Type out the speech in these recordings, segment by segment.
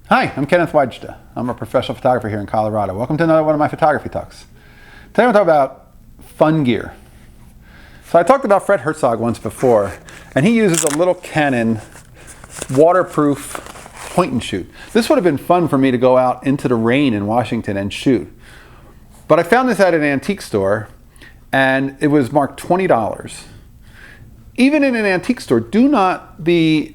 Hi, I'm Kenneth WAJDA. I'm a professional photographer here in Colorado. Welcome to another one of my photography talks. Today I'm going to talk about fun gear. So I talked about Fred Herzog once before, and he uses a little Canon waterproof point and shoot. This would have been fun for me to go out into the rain in Washington and shoot. But I found this at an antique store, and it was marked $20. Even in an antique store, do not be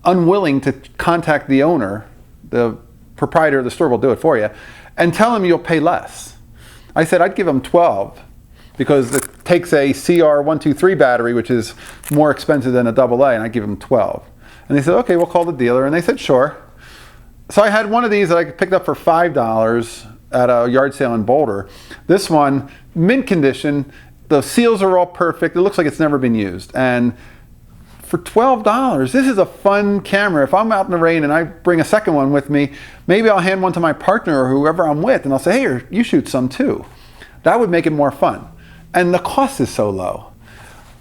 unwilling to contact the owner. The proprietor of the store will do it for you, and tell him you'll pay less. I said I'd give him 12 because it takes a CR123 battery, which is more expensive than a AA, and I'd give him 12. And they said, okay, we'll call the dealer, and they said sure. So I had one of these that I picked up for $5 at a yard sale in Boulder. This one, mint condition, the seals are all perfect, it looks like it's never been used. And for $12, this is a fun camera. If I'm out in the rain and I bring a second one with me, maybe I'll hand one to my partner or whoever I'm with, and I'll say, hey, here, you shoot some too. That would make it more fun. And the cost is so low.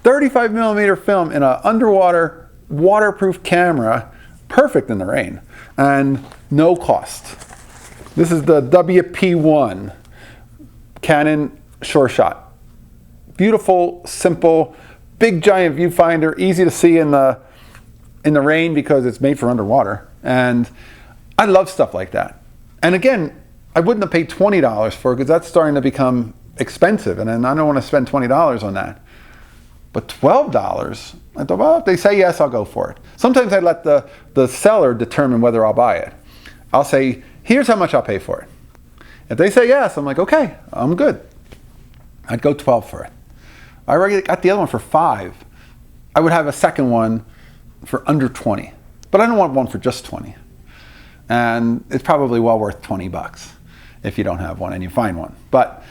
35mm film in an underwater waterproof camera, perfect in the rain, and no cost. This is the WP-1 Canon Sure Shot. Beautiful, simple, big giant viewfinder, easy to see in the rain because it's made for underwater. And I love stuff like that. And again, I wouldn't have paid $20 for it because that's starting to become expensive, and I don't want to spend $20 on that. But $12, I thought, well, if they say yes, I'll go for it. Sometimes I let the seller determine whether I'll buy it. I'll say, here's how much I'll pay for it. If they say yes, I'm like, okay, I'm good. I'd go 12 for it. I already got the other one for $5. I would have a second one for under 20. But I don't want one for just 20. And it's probably well worth 20 bucks if you don't have one and you find one. But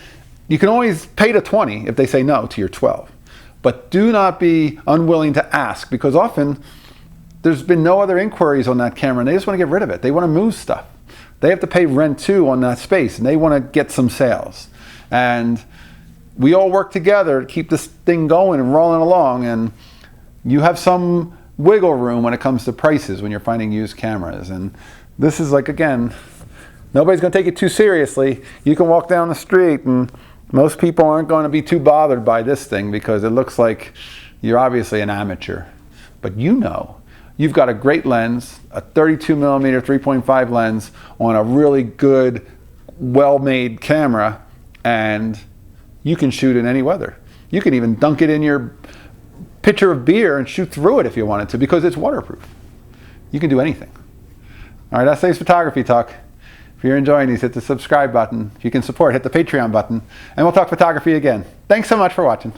you can always pay the 20 if they say no to your 12. But do not be unwilling to ask, because often there's been no other inquiries on that camera and they just want to get rid of it. They want to move stuff. They have to pay rent too on that space, and they want to get some sales. And we all work together to keep this thing going and rolling along, and you have some wiggle room when it comes to prices when you're finding used cameras. And this is like, again, nobody's going to take it too seriously. You can walk down the street and most people aren't going to be too bothered by this thing because it looks like you're obviously an amateur. But you know, you've got a great lens, a 32mm 3.5 lens on a really good, well-made camera, and you can shoot in any weather. You can even dunk it in your pitcher of beer and shoot through it if you wanted to because it's waterproof. You can do anything. All right, that's today's photography talk. If you're enjoying these, hit the subscribe button. If you can support, hit the Patreon button. And we'll talk photography again. Thanks so much for watching.